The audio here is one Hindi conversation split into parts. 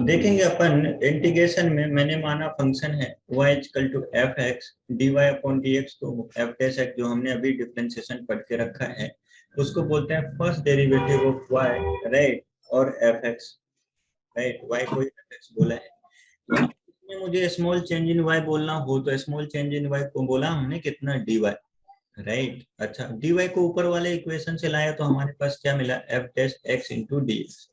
देखेंगे अपन इंटीग्रेशन में मैंने माना फंक्शन है y equal to F x d Y upon D x, तो एफ डैश एक्स जो हमने अभी डिफरेंशिएशन पढ़ के रखा है उसको बोलते हैं first derivative of y, right, और एफ एक्स, राइट, y को एफ एक्स बोला है। तो अब इसमें मुझे स्मॉल चेंज इन y बोलना हो तो स्मॉल चेंज इन y को बोला हमने कितना, डी वाई, राइट। अच्छा, डी वाई को ऊपर वाले इक्वेशन से लाया तो हमारे पास क्या मिला, f dash x into d x.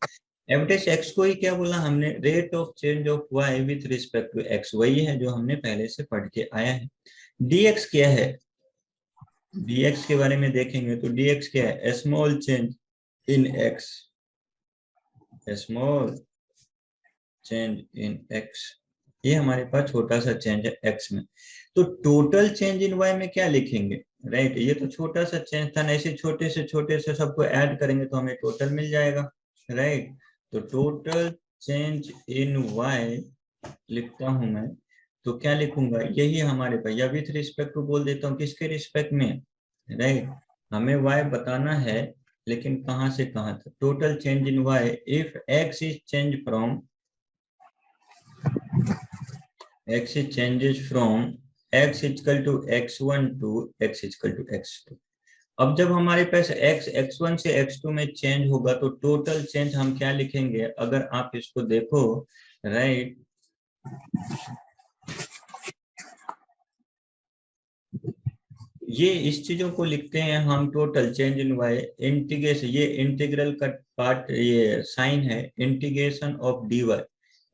F dash x को ही क्या बोला हमने, rate of change of y with respect to x, वही है जो हमने पहले से पढ़ के आया है। dx क्या है, dx के बारे में देखेंगे तो dx क्या है, small change in x, small change in x, ये हमारे पास छोटा सा चेंज है x में। तो टोटल चेंज इन y में क्या लिखेंगे, राइट, ये तो छोटा सा चेंज था ना, ऐसे छोटे से सबको ऐड करेंगे तो हमें टोटल मिल जाएगा, राइट। तो टोटल चेंज इन y लिखता हूं मैं, तो क्या लिखूंगा, यही हमारे पास, या विथ रिस्पेक्ट टू बोल देता हूँ, किसके रिस्पेक्ट में, राइट, हमें y बताना है लेकिन कहां से कहां तक, total change in y if x is change from, x is changes from x equal to x1 to x equal to x2। अब जब हमारे पास x x1 से x2 में चेंज होगा तो टोटल चेंज हम क्या लिखेंगे, अगर आप इसको देखो, राइट, ये इस चीजों को लिखते हैं हम total change in y integration, ये इंटीग्रल का पार्ट, ये साइन है इंटीग्रेशन ऑफ dy,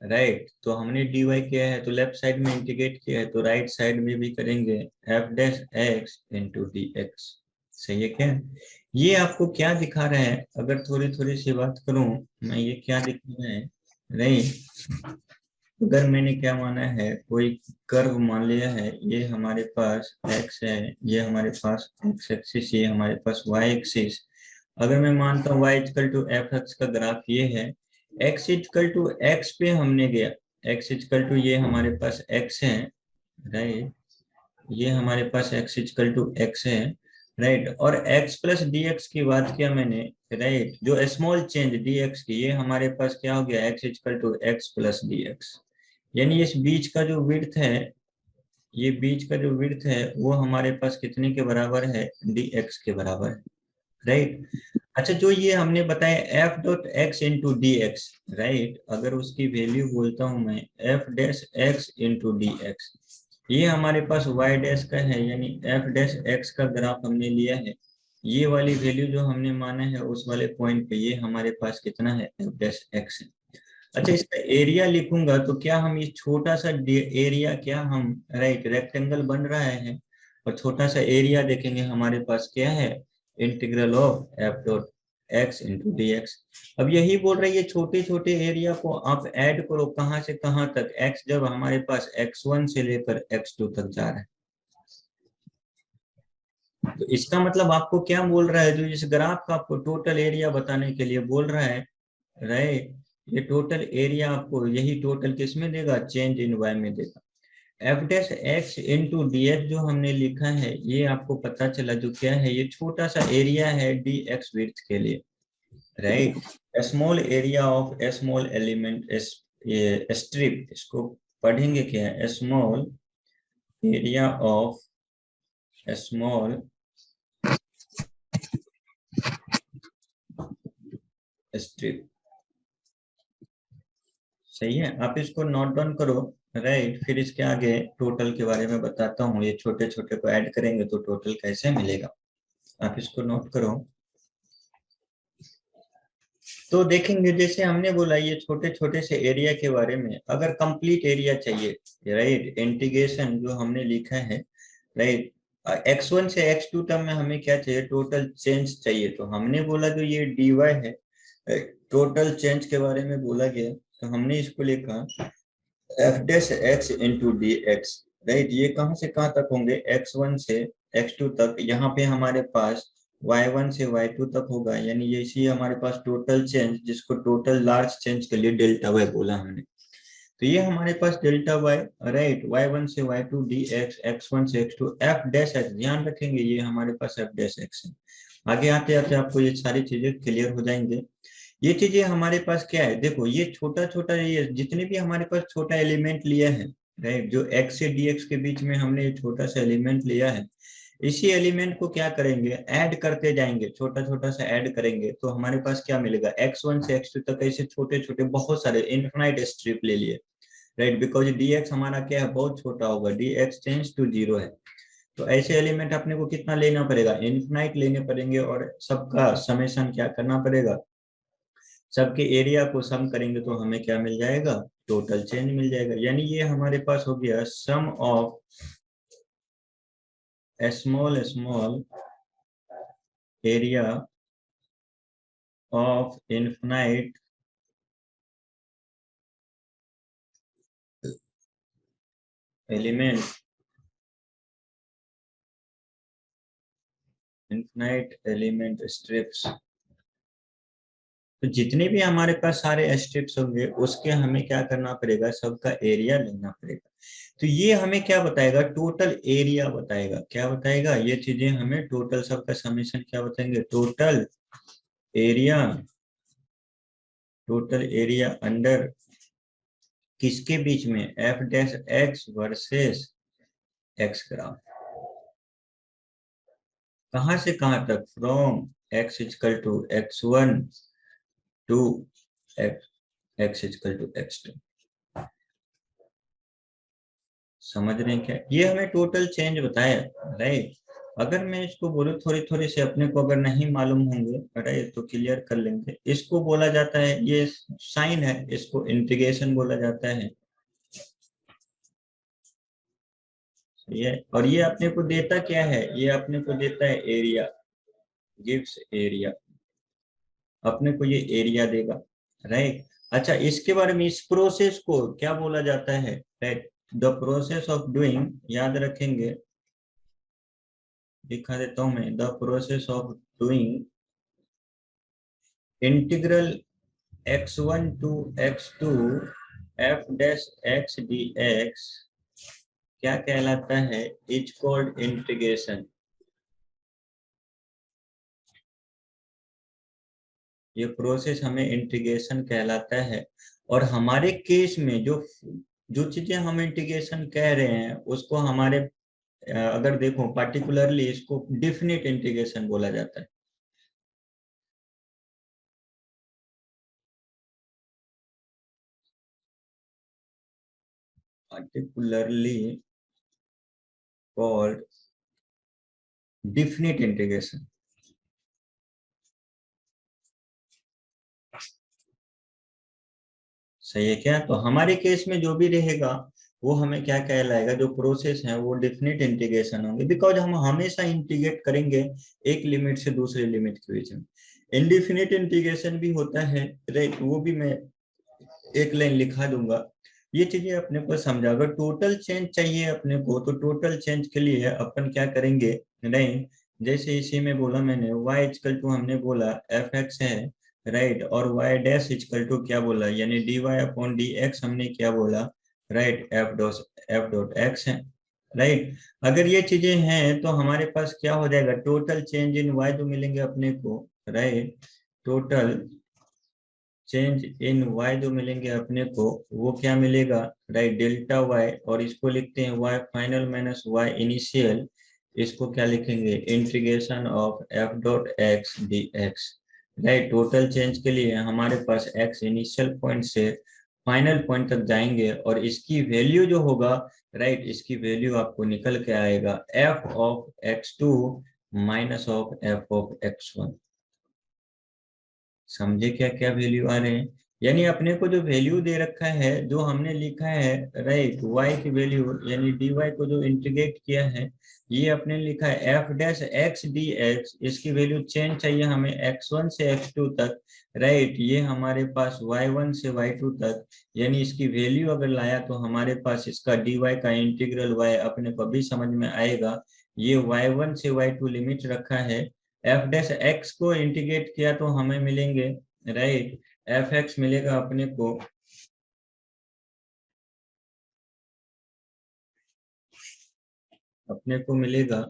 राइट। तो हमने dy किया है तो लेफ्ट साइड में इंटीग्रेट किया है तो राइट साइड में भी करेंगे F dash x into d x, सही है क्या। ये आपको क्या दिखा रहा है, अगर थोड़ी थोड़ी सी बात करूं मैं, ये क्या दिखा रहा है, राइट, अगर मैंने क्या माना है, कोई कर्व मान लिया है, ये हमारे पास x है, ये हमारे पास x एक्सिस, ये हमारे पास y एक्सिस, अगर मैं मानता हूँ y equal to F x का ग्राफ ये है, x इक्वल टू x पे हमने गया, x इक्वल टू ये हमारे पास x है, राइट, ये हमारे पास x इक्वल टू x है, राइट, और x प्लस डी एक्स की बात किया मैंने, राइट, जो स्मॉल चेंज dx की, ये हमारे पास क्या हो गया, x equal to x plus d x, यानी इस बीच का जो विड्थ है, ये बीच का जो विड्थ है वो हमारे पास कितने के बराबर है, dx के बराबर है, राइट। अच्छा, जो ये हमने बताया f dot x into d x, right, अगर उसकी वैल्यू बोलता हूं मैं f dash x into d x, ये हमारे पास y डैश का है, यानी f डैश एक्स का ग्राफ हमने लिया है, ये वाली वैल्यू जो हमने माना है उस वाले पॉइंट पे ये हमारे पास कितना है, f डैश एक्स है। अच्छा, इसका एरिया लिखूंगा तो क्या हम ये छोटा सा एरिया, क्या हम, राइट, रेक्टेंगल बन रहा है और छोटा सा एरिया देखेंगे हमारे पास क्या है, integral of F dot x into d x. अब यही बोल रही है छोटे छोटे एरिया को आप ऐड करो कहां से कहां तक, x जब हमारे पास x1 से लेकर x2 तक जा रहा है, तो इसका मतलब आपको क्या बोल रहा है, जो इस ग्राफ का आपको टोटल एरिया बताने के लिए बोल रहा है, राइट, ये टोटल एरिया आपको यही टोटल किस में देगा, चेंज इन y में देगा। F dash x into d x जो हमने लिखा है ये आपको पता चला, जो क्या है, ये छोटा सा एरिया है डी एक्स विड्थ के लिए, right, small area of small element, strip, इसको पढ़ेंगे क्या है, small area of small strip, सही है, आप इसको नोट डाउन करो, राइट, फिर इसके आगे टोटल के बारे में बताता हूँ, ये छोटे छोटे को ऐड करेंगे तो टोटल कैसे मिलेगा, आप इसको नोट करो। तो देखेंगे जैसे हमने बोला ये छोटे छोटे से एरिया के बारे में, अगर कंप्लीट एरिया चाहिए, राइट, इंटीग्रेशन जो हमने लिखा है, राइट, x1 से x2 तक में हमें क्या चाहिए, टोटल चेंज चाहिए, तो हमने बोला जो ये dy है, टोटल चेंज के बारे में बोला गया, तो हमने इसको लिखा F dash x into d x, right, ये कहां से कहां तक होंगे, x1 से x2 तक, यहाँ पे हमारे पास y1 से y2 तक होगा, यानी ये इसी हमारे पास टोटल चेंज, जिसको टोटल लार्ज चेंज के लिए डेल्टा वाई बोला हमने, तो ये हमारे पास डेल्टा वाई, राइट, y1 से y2 डी एक्स, x1 से x2, f डैश एक्स, ध्यान रखेंगे ये हमारे पास f डैश एक्स है। आगे आते आते आपको ये सारी चीजें क्लियर हो जाएंगे। ये चीजें हमारे पास क्या है, देखो ये छोटा छोटा, ये जितने भी हमारे पास छोटा एलिमेंट लिया है, राइट, जो x से dx के बीच में हमने ये छोटा सा एलिमेंट लिया है, इसी एलिमेंट को क्या करेंगे, ऐड करते जाएंगे, छोटा छोटा सा ऐड करेंगे, तो हमारे पास क्या मिलेगा, x1 से x2 तक ऐसे छोटे छोटे बहुत सारे इनफिनाइट स्ट्रिप ले लिए, राइट, बिकॉज dx हमारा क्या है, बहुत छोटा होगा, dx टेंड्स टू 0 है। तो ऐसे एलिमेंट अपने को कितना लेना पड़ेगा, इनफिनाइट लेने पड़ेंगे, और सबका समेशन क्या करना पड़ेगा, सबके एरिया को सम करेंगे तो हमें क्या मिल जाएगा, टोटल चेंज मिल जाएगा। यानी ये हमारे पास हो गया sum of small small area of infinite element, infinite element strips. तो जितने भी हमारे पास सारे स्ट्रिप्स होंगे उसके हमें क्या करना पड़ेगा, सबका एरिया लेना पड़ेगा। तो ये हमें क्या बताएगा, टोटल एरिया बताएगा, क्या बताएगा, ये चीजें हमें टोटल सबका समेशन क्या बताएंगे, total area, total area under किसके बीच में, f dash x versus x graph, कहां से कहां तक, from x equal to x1 to x equal to x2। समझ रहे हैं क्या, ये हमें टोटल चेंज बताया, राइट। अगर मैं इसको बोलूँ थोड़ी थोड़ी से अपने को अगर नहीं मालूम होंगे, राइट, तो क्लियर कर लेंगे। इसको बोला जाता है, ये साइन है, इसको इंटीग्रेशन बोला जाता है, ये, और ये अपने को देता क्या है, ये अपने को देता है एरिया, गिव्स एरिया, अपने को ये एरिया देगा, राइट। अच्छा, इसके बारे में, इस प्रोसेस को क्या बोला जाता है, right, the process of doing, याद रखेंगे, दिखा देता हूं मैं, the process of doing integral x1 to x2 f dash x dx क्या कहलाता है, इज कॉल्ड इंटीग्रेशन। ये प्रोसेस हमें इंटीग्रेशन कहलाता है। और हमारे केस में जो जो चीजें हम इंटीग्रेशन कह रहे हैं उसको हमारे अगर देखो पार्टिकुलरली इसको डिफिनिट इंटीग्रेशन बोला जाता है। Particularly called definite integration. सही है क्या, तो हमारे केस में जो भी रहेगा वो हमें क्या कहलाएगा, जो प्रोसेस है वो डिफिनिट इंटीग्रेशन होंगे, बिकॉज हम हमेशा इंटीग्रेट करेंगे एक लिमिट से दूसरे लिमिट के बीच में। इनडिफिनिट इंटीग्रेशन भी होता है, राइट, वो भी मैं एक लाइन लिखा दूंगा। ये चीजें अपने को समझा, अगर टोटल चेंज चाहिए अपने को तो टोटल चेंज के लिए अपन क्या करेंगे, नहीं, जैसे इसी में बोला मैंने y इक्वल टू हमने बोला एफ एक्स है, राइट, और y डैश इक्वल टू क्या बोला, यानी dy अपॉन डी एक्स हमने क्या बोला, राइट, एफ डॉट एक्स है, राइट। अगर ये चीजें हैं तो हमारे पास क्या हो जाएगा, टोटल चेंज इन y जो मिलेंगे अपने को, right, total change in y जो मिलेंगे अपने को वो क्या मिलेगा, राइट, डेल्टा y, और इसको लिखते हैं y final minus y initial, इसको क्या लिखेंगे, integration of f dot x D x, right. Total change के लिए हमारे पास x इनिशियल पॉइंट से फाइनल पॉइंट तक जाएंगे और इसकी वैल्यू जो होगा, राइट, इसकी वैल्यू आपको निकल के आएगा f of x2 minus of f of x1। समझे क्या क्या वैल्यू आ रहे हैं, यानी अपने को जो वैल्यू दे रखा है, जो हमने लिखा है, राइट, y की वैल्यू, यानी dy को जो इंटीग्रेट किया है, ये अपने लिखा है F dash X D x, इसकी वैल्यू चेंज चाहिए हमें x1 से x2 तक, राइट, ये हमारे पास y1 से y2 तक, यानी इसकी वैल्यू अगर लाया तो हमारे पास इसका dy का इंटीग्रल y अपने को अभी समझ में आएगा। ये y1 से y2 लिमिट रखा है, एफ डैश एक्स को इंटीग्रेट किया तो हमें मिलेंगे, राइट, एफ एक्स मिलेगा अपने को, अपने को मिलेगा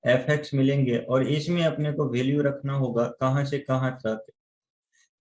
एफ एक्स मिलेंगे, और इसमें अपने को वैल्यू रखना होगा कहाँ से कहाँ तक,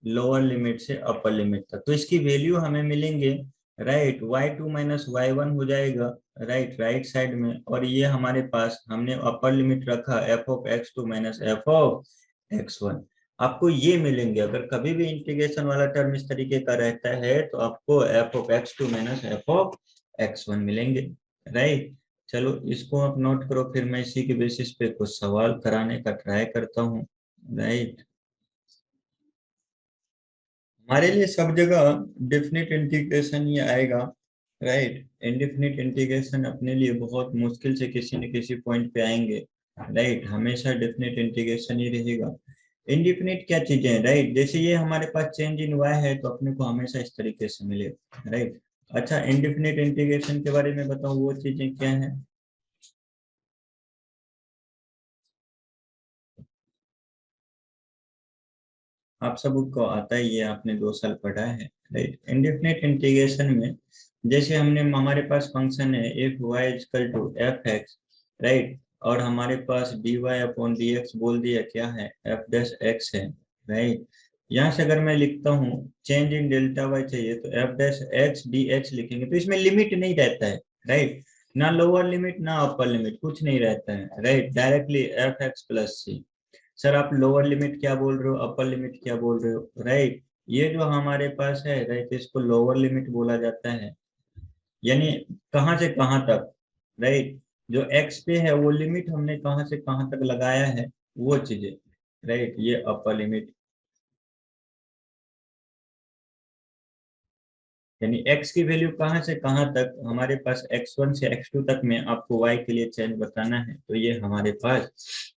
लोअर लिमिट से अपर लिमिट तक। तो इसकी वैल्यू हमें मिलेंगे, राइट, y2 माइनस y1 हो जाएगा, राइट साइड में, और ये हमारे पास हमने अपर लिमिट रखा F of x2 minus F of x1। आपको ये मिलेंगे। अगर कभी भी इंटीग्रेशन वाला टर्म इस तरीके का रहता है तो आपको F of x2 minus F of x1 मिलेंगे, राइट। चलो इसको आप नोट करो, फिर मैं इसी के बेसिस पे कुछ सवाल कराने का ट्राई करता हूँ, राइट। हमारे लिए सब जगह डेफिनेट इंटीग्रेशन ही आएगा, राइट। इनडेफिनेट इंटीग्रेशन अपने लिए बहुत मुश्किल से किसी न किसी पॉइंट पे आएंगे, राइट। हमेशा डेफिनेट इंटीग्रेशन ही रहेगा। इंडेफिनेट क्या चीजें हैं, राइट, जैसे ये हमारे पास चेंज इन वाई है तो अपने को हमेशा इस तरीके से मिलेगा, राइट। अच्छा, इंडेफिनेट इंटीग्रेशन के बारे में बताओ, वो चीजें क्या है। आप सबको आता ही है, आपने 2 साल पढ़ा है, राइट। इंडेफिनेट इंटीग्रेशन में जैसे हमने, हमारे पास फंक्शन है F Y equal to F X, right, और हमारे पास D Y upon D X बोल दिया क्या है, एफ डैश एक्स है, राइट। यहाँ से अगर मैं लिखता हूँ चेंज इन डेल्टा वाई चाहिए तो f dash X D x लिखेंगे, तो इसमें लिमिट नहीं रहता है, राइट, ना लोअर लिमिट ना अपर लिमिट, कुछ नहीं रहता है, right. Directly F X plus C. Sir आप लोअर लिमिट क्या बोल रहे हो, अपर लिमिट क्या बोल रहे हो, राइट। ये जो हमारे पास है, राइट, इसको लोअर लिमिट बोला जाता है, यानी कहाँ से कहाँ तक, राइट। जो एक्स पे है वो लिमिट हमने कहाँ से कहाँ तक लगाया है, वो चीजें, राइट, ये अपर लिमिट। यानी x की वैल्यू कहाँ से कहाँ तक, हमारे पास x1 से x2 तक में आपको y के लिए चेंज बताना है, तो ये हमारे पास,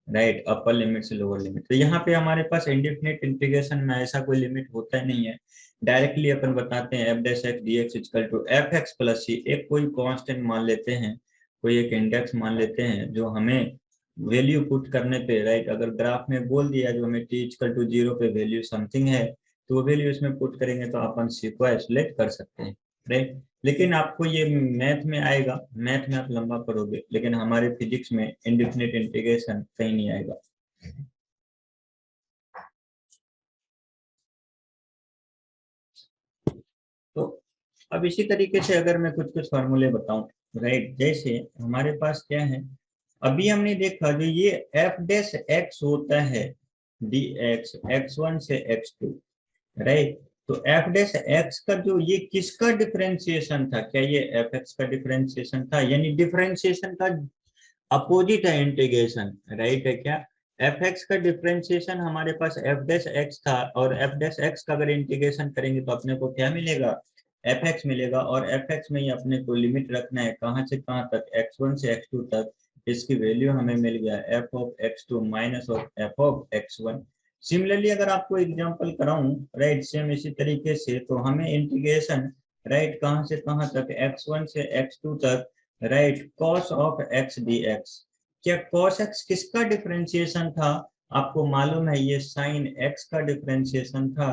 राइट, अपर लिमिट से लोअर लिमिट। तो यहाँ पे हमारे पास इंडेफिनिट इंटीग्रेशन में ऐसा कोई लिमिट होता ही नहीं है, डायरेक्टली अपन बताते हैं F dash X D X equal to F X plus C. एक कोई कांस्टेंट मान लेते हैं, कोई एक इंडेक्स मान लेते हैं जो हमें वैल्यू पुट करने पे, राइट, अगर ग्राफ में बोल दिया जो हमें टी इक्वल टू 0 पे वैल्यू समथिंग है, तो वो वैल्यू इसमें पुट करेंगे तो अपन सी को आइसोलेट कर सकते हैं, राइट। लेकिन आपको ये मैथ में आएगा, मैथ में आप लंबा पढ़ोगे, लेकिन हमारे फिजिक्स में इंडेफिनिट इंटीग्रेशन कहीं नहीं आएगा। तो अब इसी तरीके से अगर मैं कुछ कुछ फार्मूले बताऊं, राइट, जैसे हमारे पास क्या है, अभी हमने देखा जो ये एफ डैश एक्स होता है डी एक्स x1 से x2, राइट। तो एफ डैश एक्स का जो ये किसका डिफरेंशिएशन था, क्या ये एफ एक्स का डिफरेंशिएशन था, यानी डिफरेंशिएशन का अपोजिट है इंटीग्रेशन, राइट है क्या। एफ एक्स का डिफरेंशिएशन हमारे पास एफ डैश एक्स था, और एफ डैश एक्स का अगर इंटीग्रेशन करेंगे तो अपने को क्या मिलेगा, एफ एक्स मिलेगा। और एफ एक्स में ही अपने को लिमिट रखना है कहाँ से कहाँ तक, x1 से x2 तक। इसकी वैल्यू हमें मिल गया F of x2 minus of F of x1। Similarly अगर आपको एग्जांपल कराऊं, राइट, सेम इसी तरीके से, तो हमें इंटीग्रेशन, राइट, कहाँ से कहाँ तक, x1 से x2 तक, right, cos of x dx। क्या cos x किसका डिफरेंशिएशन था, आपको मालूम है ये sin x का डिफरेंशिएशन था,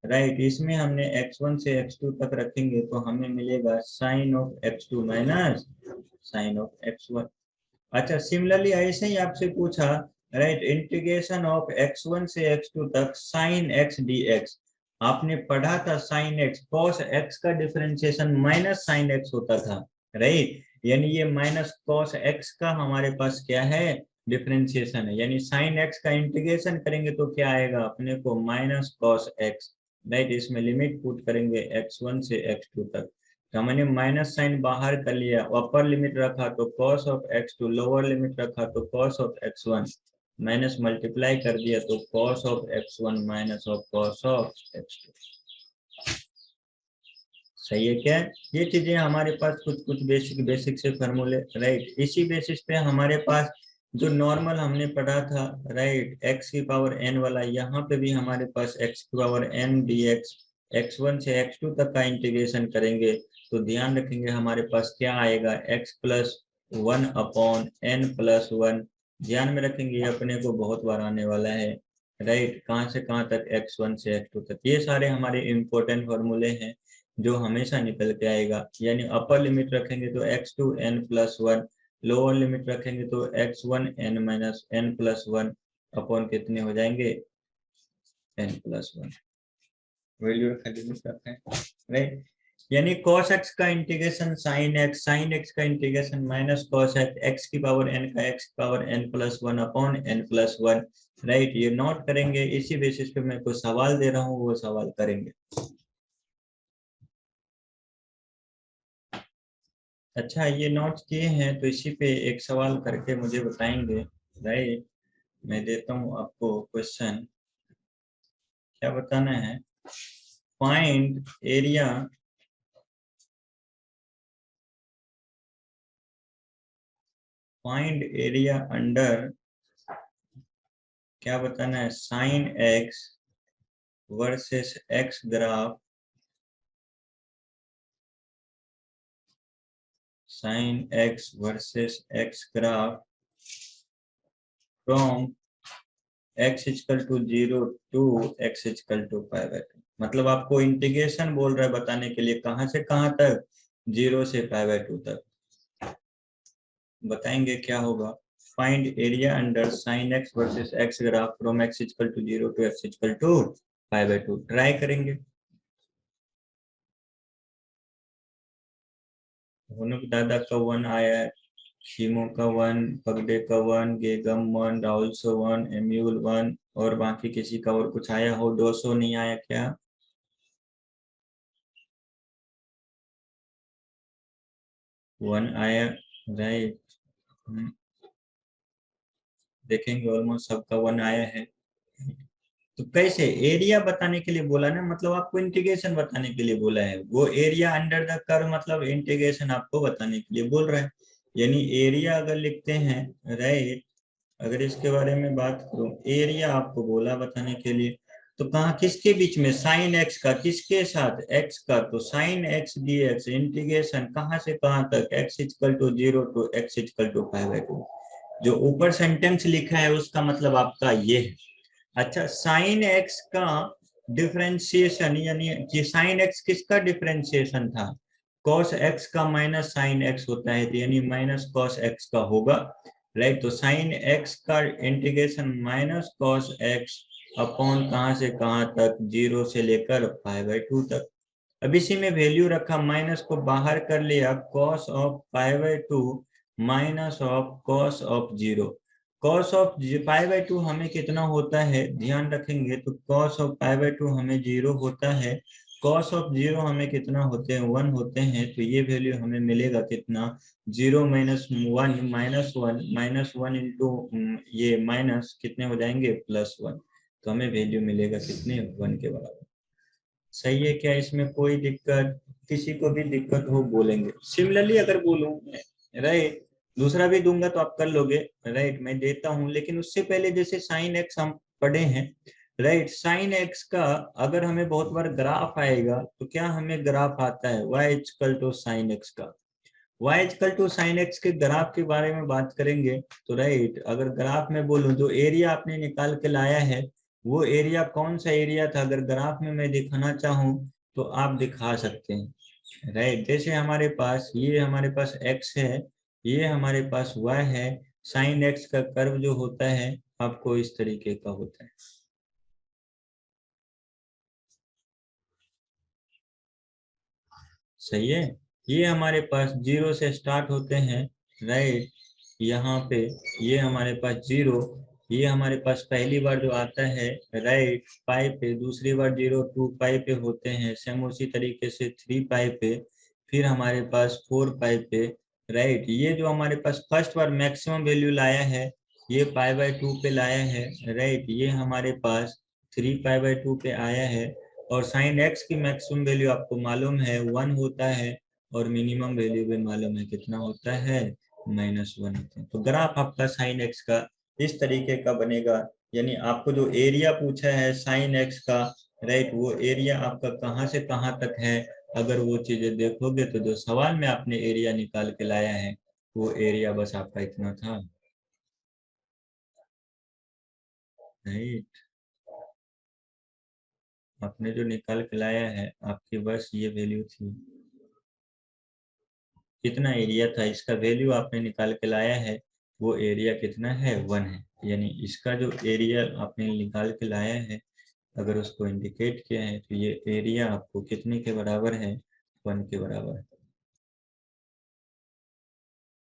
राइट। इसमें हमने x1 से x2 तक रखेंगे तो हमें मिलेगा sin of x2 minus sin of x1। अच्छा, सिमिलरली ऐसे ही आपसे पूछा, राइट, इंटीग्रेशन ऑफ x1 से x2 तक sin x dx। आपने पढ़ा था sin x, cos x का डिफरेंशिएशन माइनस sin x होता था, राइट। यानी ये माइनस cos x का हमारे पास क्या है, डिफरेंशिएशन है। यानी sin x का इंटीग्रेशन करेंगे तो क्या आएगा अपने को, माइनस cos x, राइट। इसमें लिमिट पुट करेंगे x1 से x2 तक, तो मैंने माइनस साइन बाहर कर लिया, अपर लिमिट रखा तो cos of x2, lower limit रखा तो cos of x1, minus multiply कर दिया तो cos of x1 minus of cos of x2। सही है क्या, ये चीजें हमारे पास कुछ कुछ बेसिक बेसिक से फॉर्मूले, राइट। इसी बेसिस पे हमारे पास जो नॉर्मल हमने पढ़ा था, राइट, x की पावर n वाला, यहाँ पे भी हमारे पास x की पावर n dx, x1 से x2 तक का इंटीग्रेशन करेंगे तो ध्यान रखेंगे हमारे पास क्या आएगा, x plus 1 upon n plus 1। ध्यान में रखेंगे ये अपने को बहुत बार आने वाला है, राइट। कहाँ से कहाँ तक, x1 से x2 तक। ये सारे हमारे इंपॉर्टेंट फॉर्मूले हैं जो हमेशा निकल के आएगा। यानी अपर लिमिट रखेंगे तो x2 n plus 1, lower limit रखेंगे तो x1 n minus n plus one upon कितने हो जाएंगे n प्लस वन, वैल्यू रखा लिमिट रखें, राइट। यानी cos x का इंटीग्रेशन sin x का इंटीग्रेशन माइनस cos x की पावर n का x की power n plus one upon n plus one, right. ये नोट करेंगे, इसी बेसिस पे मैं कोई सवाल दे रहा हूँ वो सवाल करेंगे। अच्छा, ये नोट किए हैं तो इसी पे एक सवाल करके मुझे बताएंगे, राइट। मैं देता हूँ आपको क्वेश्चन, क्या बताना है, फाइंड एरिया अंडर, क्या बताना है, sine x versus x graph, sine x versus x graph from x equal to 0 to x equal to π/2। मतलब आपको इंटीग्रेशन बोल रहा है बताने के लिए, कहां से कहां तक, 0 से π/2 तक। बताएंगे क्या होगा, find area under sine x versus x graph from x equal to 0 to x equal to π/2। Try करेंगे। हुनुक दादा का 1 आया है, शीमो का 1, पगडे का 1, गेगम 1, राहुल सो 1, एम्यूल 1, और बाकी किसी का और कुछ आया हो, 200 नहीं आया क्या? 1 आया, राइट। देखेंगे ऑलमोस्ट सबका 1 आया है। तो कैसे एरिया बताने के लिए बोला ना, मतलब आपको इंटीग्रेशन बताने के लिए बोला है, वो एरिया अंडर द कर्व मतलब इंटीग्रेशन आपको बताने के लिए बोल रहा है। यानी एरिया अगर लिखते हैं, राइट, अगर इसके बारे में बात करूं, एरिया आपको बोला बताने के लिए, तो कहा किसके बीच में, साइन एक्स का, किसके साथ, एक्स का, तो sine x D x integration कहां से कहां तक, x equal to 0 to x equal to 5/2। जो ऊपर सेंटेंस लिखा है उसका मतलब आपका ये है। अच्छा, साइन एक्स का डिफरेंशिएशन, यानी कि साइन एक्स किसका डिफरेंशिएशन था, कॉस एक्स का माइनस साइन एक्स होता है, तो यानी माइनस कॉस एक्स का होगा, राइट। तो साइन एक्स का integration minus cos x upon कहां से कहां तक, 0 से लेकर π/2 तक। अब इसी में वैल्यू रखा, माइनस को बाहर कर लिया, cos of π/2 minus of cos of 0। Cos of π/2 हमें कितना होता है ध्यान रखेंगे, तो कॉस ऑफ π/2 हमें 0 होता है, कॉस ऑफ 0 हमें कितना होते हैं, 1 होते हैं, तो ये वैल्यू हमें मिलेगा कितना, 0 minus one minus one into ये माइनस कितने हो जाएंगे, +1। तो हमें वैल्यू मिलेगा कितने, 1 के बराबर। सही है क्या, इसमें कोई दिक्कत, किसी को भी दिक्कत हो बोलेंगे। सिमिलरली अगर बोलूं, राइट, दूसरा भी दूंगा तो आप कर लोगे, राइट, मैं देता हूं, लेकिन उससे पहले जैसे साइन एक्स हम पढ़े हैं, राइट, साइन एक्स का अगर हमें बहुत बार ग्राफ आएगा तो क्या हमें ग्राफ आता है, y equal to sine x का, y equal to sine x के ग्राफ के बारे में बात करेंगे। तो राइट, अगर ग्राफ में बोलूं, जो एरिया आपने निकाल के लाया है वो एरिया कौन सा एरिया था, अगर ग्राफ में मैं दिखाना चाहूं तो आप दिखा सकते हैं, राइट। जैसे हमारे पास ये हमारे पास x है, ये हमारे पास y है, साइन एक्स का कर्व जो होता है आपको इस तरीके का होता है। सही है, ये हमारे पास 0 से स्टार्ट होते हैं, राइट, यहाँ पे ये हमारे पास 0, ये हमारे पास पहली बार जो आता है, राइट, पाई पे, दूसरी बार 0 2 पाई पे होते हैं, सेम उसी तरीके से 3 पाई पे, फिर हमारे पास 4 पाई पे, राइट। ये जो हमारे पास फर्स्ट बार मैक्सिमम वैल्यू लाया है ये π/2 पे लाया है, राइट, ये हमारे पास 3 π/2 पे आया है, और साइन एक्स की मैक्सिमम वैल्यू आपको मालूम है 1 होता है, और मिनिमम वैल्यू भी मालूम है कितना होता है, -1 होता है। तो ग्राफ आपका साइन एक्स का इस तरीके का बनेगा, यानी आपको जो एरिया पूछा है साइन एक्स का, राइट, वो एरिया आपका कहाँ से कहाँ तक है, अगर वो चीजें देखोगे तो जो सवाल में आपने एरिया निकाल के लाया है वो एरिया बस आपका इतना था, राइट। आपने जो निकाल के लाया है आपकी बस ये वैल्यू थी। कितना एरिया था, इसका वैल्यू आपने निकाल के लाया है, वो एरिया कितना है 1 है। यानी इसका जो एरिया आपने निकाल के लाया है, अगर उसको इंडिकेट किया है तो ये एरिया आपको कितने के बराबर है, 1 के बराबर है।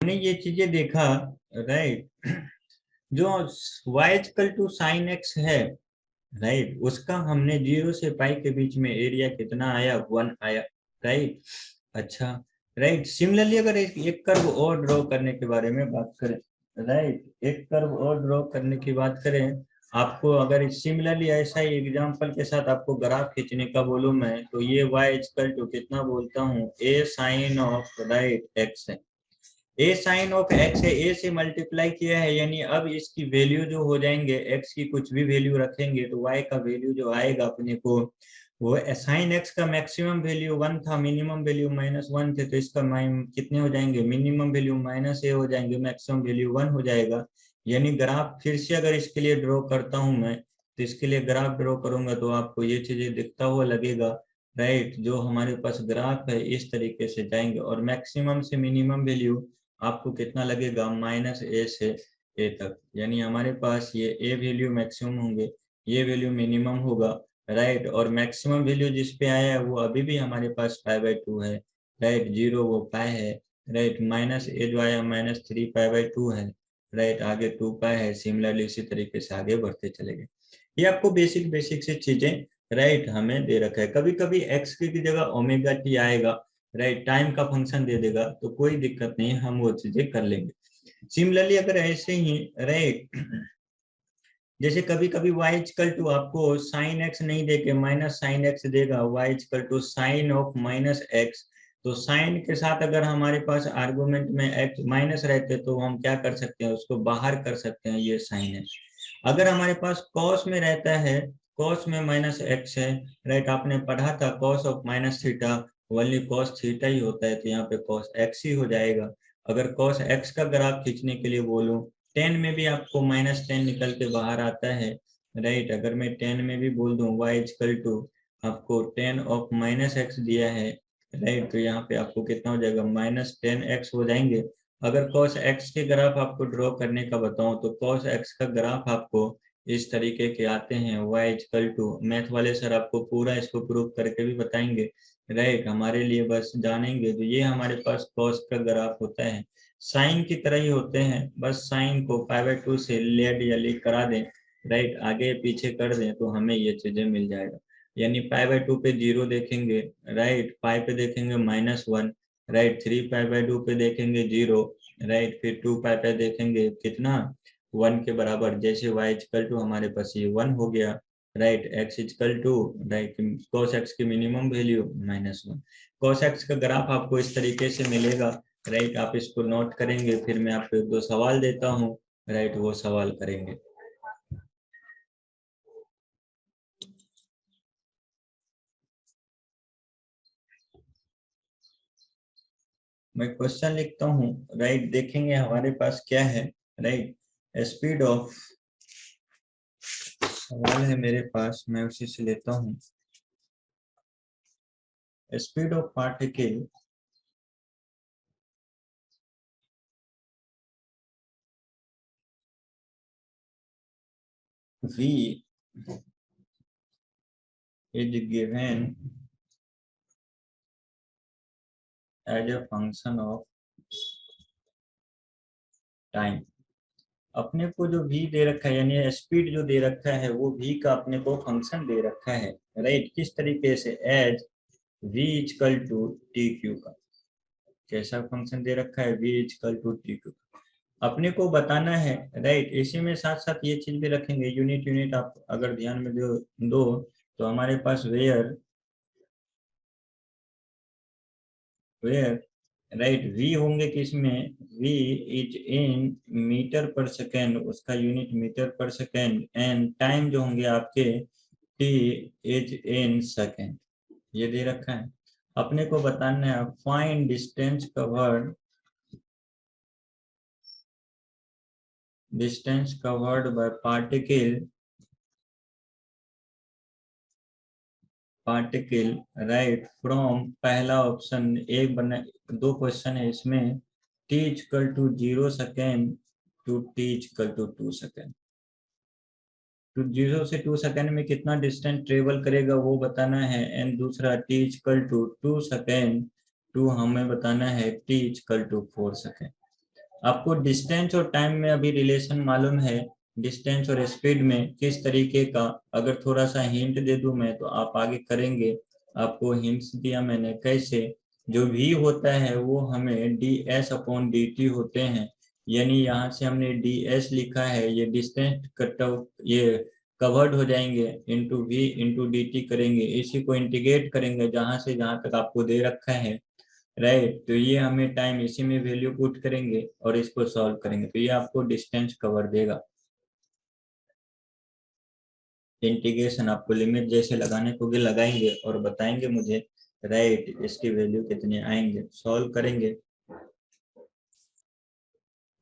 हमने ये चीजें देखा, राइट, जो y equal to sine x है, राइट, उसका हमने 0 से पाई के बीच में एरिया कितना आया, 1 आया, राइट। अच्छा, राइट, सिमिलरली अगर एक कर्व और ड्रॉ करने के बारे में बात करें, राइट, एक कर्व और ड्रॉ करने की बात करें, आपको अगर सिमिलरली ऐसा ही एग्जांपल के साथ आपको ग्राफ खींचने का बोलूं मैं, तो ये y इक्वल टू कितना बोलता हूँ, a sine of right x है। ए साइन ऑफ एक्स है, ए से मल्टीप्लाई किया है, यानी अब इसकी वैल्यू जो हो जाएंगे, एक्स की कुछ भी वैल्यू रखेंगे तो वाई का वैल्यू जो आएगा अपने को, वो साइन एक्स का मैक्सिमम वैल्यू 1 था, मिनिमम वैल्यू -1 थे, तो इसका कितने हो जाएंगे, मिनिमम वैल्यू -a हो जाएंगे, मैक्सिमम वैल्यू 1 हो जाएगा। यानी ग्राफ फिर से अगर इसके लिए ड्रॉ करता हूं मैं, तो इसके लिए ग्राफ ड्रॉ करूंगा तो आपको ये चीजें दिखता हुआ लगेगा, राइट। जो हमारे पास ग्राफ है इस तरीके से जाएंगे और मैक्सिमम से मिनिमम वैल्यू आपको कितना लगेगा, -a से a तक, यानी हमारे पास ये a वैल्यू मैक्सिमम होंगे, ये वैल्यू मिनिमम होगा, राइट। और मैक्सिमम वैल्यू जिस पे आया है वो अभी भी हमारे पास π/2 है, राइट, 0 वो पाई है, राइट, -a जो आया -3 π/2 है, राइट, आगे 2 पाई है। सिमिलरली इसी तरीके से आगे बढ़ते चले गए। ये आपको बेसिक बेसिक से चीजें, राइट, हमें दे रखा है। कभी कभी x की जगह ओमेगा टी आएगा, राइट, टाइम का फंक्शन दे देगा तो कोई दिक्कत नहीं, हम वो चीजें कर लेंगे। सिमिलरली अगर ऐसे ही, राइट, जैसे कभी कभी y इक्वल टू आपको साइन एक्स नहीं देके माइनस साइन एक्स देगा, y equal to sine of -x, तो साइन के साथ अगर हमारे पास आर्गुमेंट में x माइनस रहते तो हम क्या कर सकते हैं, उसको बाहर कर सकते हैं, ये साइन है। अगर हमारे पास कॉस में रहता है, कॉस में -x है, राइट, आपने पढ़ा था cos of -theta only cos theta ही होता है, तो यहाँ पे कॉस x ही हो जाएगा। अगर कॉस x का ग्राफ खींचने के लिए बोलूं, 10 में भी आपको -10 निकल के बाहर आता है, राइट। अगर मैं 10 में भी बोल दूं y इक्वल टू आपको 10 ऑफ -x दिया है, राइट, तो यहाँ पे आपको कितना हो जाएगा, -10x हो जाएंगे। अगर cos x के ग्राफ आपको ड्रॉ करने का बताऊं तो cos x का ग्राफ आपको इस तरीके के आते हैं, y इक्वल टू, मैथ वाले सर आपको पूरा इसको प्रूव करके भी बताएंगे, राइट, हमारे लिए बस जानेंगे। तो ये हमारे पास cos का ग्राफ होता है, साइन की तरह ही होते हैं, बस साइन को π/2 से लेड या लीड करा दें, राइट, आगे पीछे कर दें तो हमें ये चीजें मिल जाएगा। यानी π/2 पे 0 देखेंगे, राइट, पाई पे देखेंगे -1, राइट, 3 π/2 पे देखेंगे 0, राइट, फिर 2 पाई पे देखेंगे कितना, 1 के बराबर। जैसे y इक्वल टू हमारे पास ये 1 हो गया, right, x equal to, right, cos x की मिनिमम वैल्यू -1। cos x का ग्राफ आपको इस तरीके से मिलेगा, राइट, आप इसको नोट करेंगे, फिर मैं आपको 1-2 सवाल देता हूँ, राइट, वो सवाल करेंगे। मैं क्वेश्चन लिखता हूँ, राइट, देखेंगे हमारे पास क्या है, राइट। स्पीड ऑफ, सवाल है मेरे पास, मैं उसी से लेता हूँ। Speed of particle v is given as a function of time. अपने को जो v दे रखा है, यानी स्पीड जो दे रखा है, वो v का अपने को फंक्शन दे रखा है, राइट। किस तरीके से, as v equal to t q का, कैसा फंक्शन दे रखा है, v equal to t q, अपने को बताना है, राइट। इसी में साथ साथ ये चीज भी रखेंगे, यूनिट यूनिट आप अगर ध्यान में दो तो हमारे पास वेयर वेयर, राइट, v होंगे किसमें, v इज इन मीटर पर सेकेंड, उसका यूनिट मीटर पर सेकेंड, एंड टाइम जो होंगे आपके t इज इन सेकेंड, ये दे रखा है। अपने को बताना है find distance covered by particle particle right from, पहला ऑप्शन एक बना, दो क्वेश्चन है इसमें, t equal to 0 second to t equal to 2 second. तो 0 से 2 सेकेंड में कितना डिस्टेंस ट्रेवल करेगा वो बताना है, एंड दूसरा t equal to 2 second to हमें बताना है t इक्वल टू 4 सेकेंड। आपको डिस्टेंस और टाइम में अभी रिलेशन मालूम है, डिस्टेंस और स्पीड में किस तरीके का, अगर थोड़ा सा हिंट दे दूं मैं तो आप आगे करेंगे। आपको हिंट्स दिया मैंने कैसे, जो भी होता है वो हमें ds/dt होते हैं, यानी यहाँ से हमने ds लिखा है, ये डिस्टेंस कट ये कवर्ड हो जाएंगे इंटू v इंटू dt करेंगे, इसी को इंटीग्रेट करेंगे जहां से जहां तक आपको दे रखा है राइट। तो ये हमें टाइम इसी में वैल्यू पुट करेंगे और इसको सॉल्व करेंगे, तो ये आपको डिस्टेंस कवर देगा। इंटीग्रेशन आपको लिमिट जैसे लगाने को भी लगाएंगे और बताएंगे मुझे राइट इसकी वैल्यू कितने आएंगे, सॉल्व करेंगे।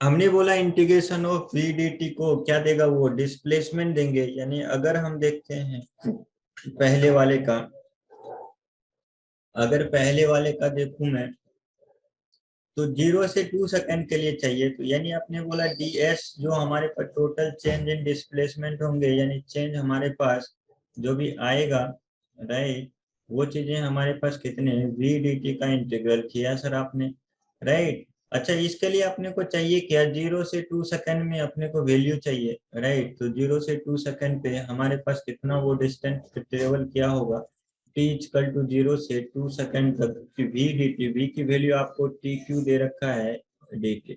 हमने बोला integration of v d t को क्या देगा, वो डिस्प्लेसमेंट देंगे। यानी अगर हम देखते हैं पहले वाले का, अगर पहले वाले का देखूं मैं तो 0 से 2 सेकेंड के लिए चाहिए, तो यानी आपने बोला ds जो हमारे पास टोटल चेंज इन डिस्प्लेसमेंट होंगे, यानी चेंज हमारे पास जो भी आएगा राइट, वो चीजें हमारे पास कितने v dt का इंटीग्रल किया सर आपने राइट। अच्छा इसके लिए अपने को चाहिए क्या, 0 से 2 सेकेंड में अपने को वैल्यू चाहिए राइट। तो 0 से 2 सेकेंड पे हमारे पास कितना वो डिस्टेंस ट्रेवल किया होगा, t इक्वल टू 0 से 2 सेकेंड तक v dt, v की वैल्यू आपको टी क्यू दे रखा है dt।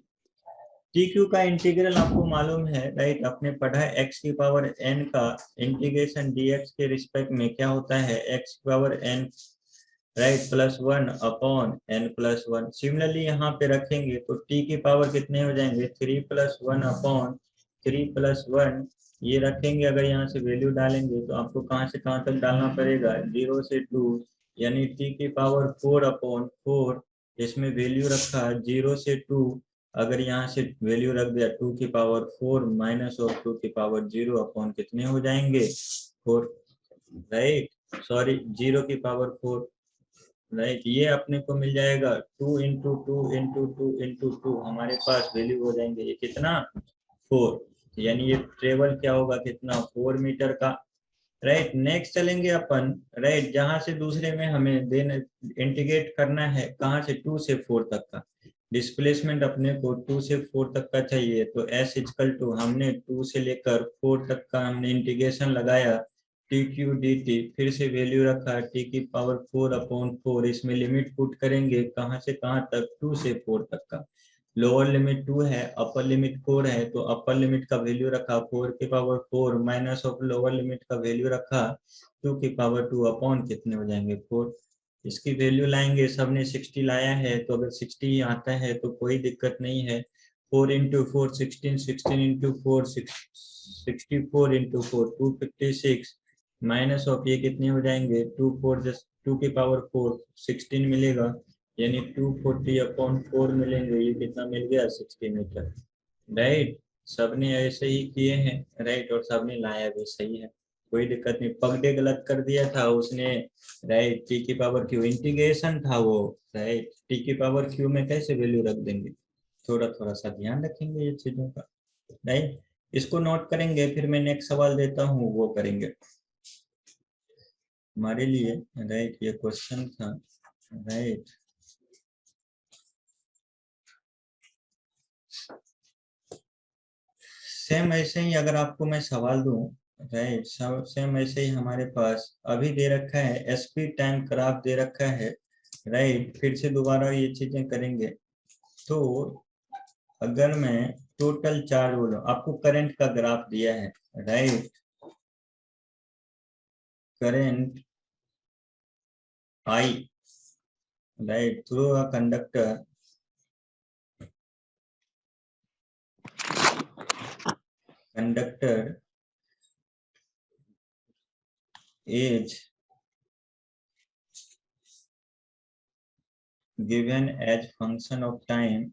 टी क्यू का इंटीग्रल आपको मालूम है राइट, आपने पढ़ा है x की पावर n का इंटीग्रेशन dx के रिस्पेक्ट में क्या होता है, x की power n right +1 upon n+1। Similarly यहाँ पे रखेंगे तो t की पावर कितने हो जाएंगे, 3+1 अपॉन 3+1, ये रखेंगे। अगर यहाँ से वैल्यू डालेंगे तो आपको कहाँ से कहाँ तक डालना पड़ेगा, 0 से 2, यानी t की पावर 4/4, इसमें वैल्यू रखा 0 से 2, अगर यहाँ से वैल्यू रख दिया 2 की पावर 4 माइनस और 2 की पावर 0 अपॉन कितने हो जाएंगे 4 राइट, सॉरी 0 की पावर 4 राइट। ये अपने को मिल जाएगा 2 × 2 × 2 × 2 हमारे पास वैल्यू हो जाएंगे, ये कितना 4, यानी ये ट्रेवल क्या होगा कितना 4 मीटर का राइट। नेक्स्ट चलेंगे अपन राइट, जहां से दूसरे में हमें देना इंटीग्रेट करना है, कहां से 2 से 4 तक का डिस्प्लेसमेंट अपने को 2 से 4 तक का चाहिए, तो s इक्वल टू हमने 2 से लेकर 4 तक का हमने इंटीग्रेशन लगाया टी क्यू डी टी, फिर से वैल्यू रखा टी की पावर 4/4, इसमें लिमिट पुट करेंगे कहां से कहां तक 2 से 4 तक का, लोअर लिमिट 2 है अपर लिमिट 4 है, तो अपर लिमिट का वैल्यू रखा 4 की power 4 minus of lower limit का वैल्यू रखा 2 की पावर 2 अपॉन कितने हो जाएंगे 4। इसकी वैल्यू लाएंगे, सबने 60 लाया है तो अगर 60 ही आता है तो कोई दिक्कत नहीं है, 4 × 4 16, 16 × 4 64 × 4 256, माइनस ऑफ ये कितने हो जाएंगे 2 की पावर 4 16 मिलेगा, यानी 240/4 मिलेंगे, ये कितना मिल गया 60 मीटर राइट। सबने ऐसे ही किए हैं राइट, और सबने लाया भी सही है, कोई दिक्कत नहीं। पगडे गलत कर दिया था उसने राइट, टी की पावर क्यू इंटीग्रेशन था वो राइट, टी की पावर क्यू में कैसे वैल्यू रख देंगे, थोड़ा थोड़ा सा ध्यान रखेंगे ये चीजों का राइट। इसको नोट करेंगे, फिर मैं नेक्स्ट सवाल देता हूँ वो करेंगे हमारे लिए राइट। ये क्वेश्चन था राइट, सेम ऐसे ही अगर आपको मैं सवाल दूं राइट, सेम ऐसे ही हमारे पास अभी दे रखा है स्पीड टाइम ग्राफ दे रखा है राइट, फिर से दोबारा ये चीजें करेंगे। तो अगर मैं टोटल चार्ज बोलूं, आपको करंट का ग्राफ दिया है right, current I right through a conductor is given as function of time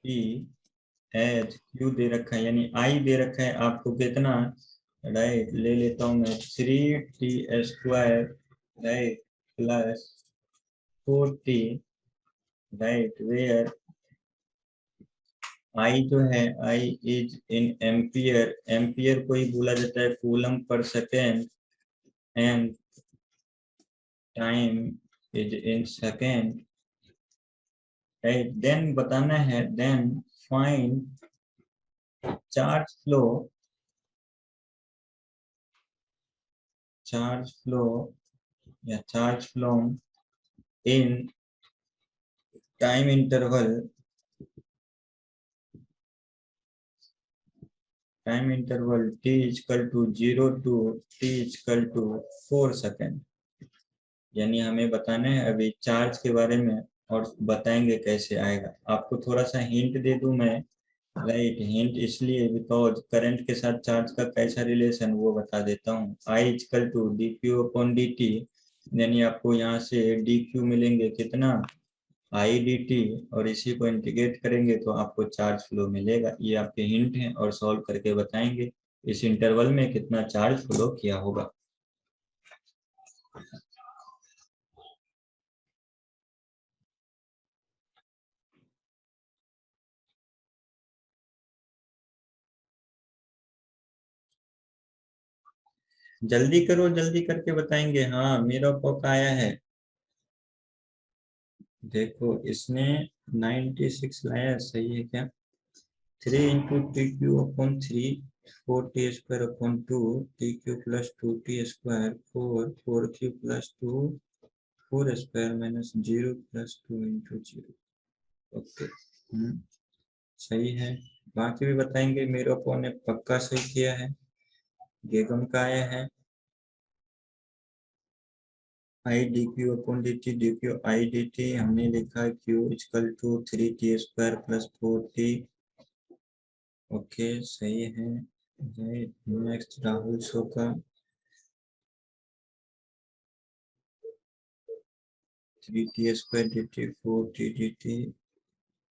t H Q दे रखा है, यानी आई दे रखा है आपको कितना, राइट, ले लेता हूं मैं 3t², right, plus 4t, right, where I जो है, I is in ampere, ampere को ही बोला जाता है कूलम पर second, and time is in second, right. Then बताना है, then find charge flow, charge flow या charge flow in time interval, time interval t equal to 0 to t equal to 4 second. यानी हमें बताना है अभी चार्ज के बारे में, और बताएंगे कैसे आएगा। आपको थोड़ा सा हिंट दे दूं मैं, राइट, हिंट इसलिए बिकॉज करंट के साथ चार्ज का कैसा रिलेशन वो बता देता हूँ। I equal to D Q upon D T, यानी आपको यहाँ से डी क्यू मिलेंगे कितना, आई डी टी, और इसी को इंटीग्रेट करेंगे तो आपको चार्ज फ्लो मिलेगा। ये आपके हिंट हैं और सॉल्व करके बताएंगे इस इंटरवल में कितना चार्ज फ्लो किया होगा। जल्दी करो, जल्दी करके बताएंगे। हाँ, मेरा पॉक आया है, देखो इसने 96 लाया, सही है क्या। 3 × t³/3, 4t²/2, t³ + 2t², 4 4 3 + 2 4² - 0 + 2 × 0। Okay, सही है। बाकी भी बताएंगे, मेरे को ने पक्का सही किया है। गेगम का आया है I D Q upon D T, D Q I D T, हमने लिखा है Q equal to 3t² + 4t। Okay, सही है। नेक्स्ट राहुल शो का 3t² dt 4t dt।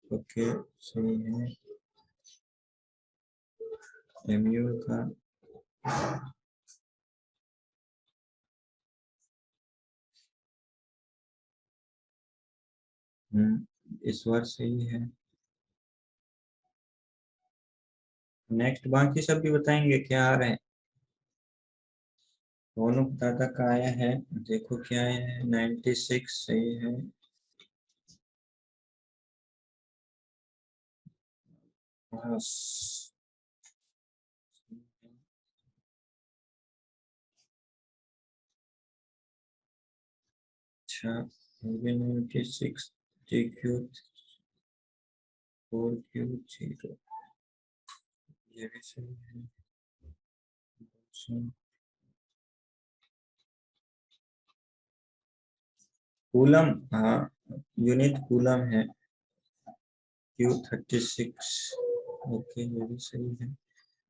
Okay, सही है। एमयू का इस बार सही है। नेक्स्ट बाकी सब भी बताएंगे क्या आ रहे हैं। दोनों दादा का आया है, देखो क्या आया है, 96 सही है। बस अच्छा, 96 TQ 4Q 0, ये भी सही है। कूलम, हाँ, यूनिट कूलम है Q36। ओके, ये भी सही है।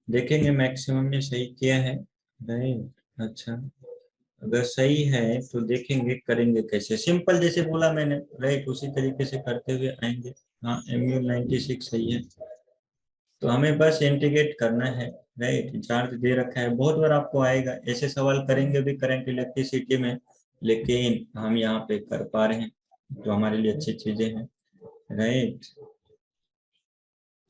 देखेंगे मैक्सिमम ने सही किया है, राइट। अच्छा, अगर सही है तो देखेंगे करेंगे कैसे, सिंपल जैसे बोला मैंने, राइट, उसी तरीके से करते हुए आएंगे। हाँ, MU 96 सही है। तो हमें बस इंटीग्रेट करना है, राइट। चार्ज दे रखा है, बहुत बार आपको आएगा ऐसे सवाल, करेंगे भी करंट इलेक्ट्रिसिटी में, लेकिन हम यहाँ पे कर पा रहे हैं तो हमारे लिए अच्छी चीजें हैं, राइट।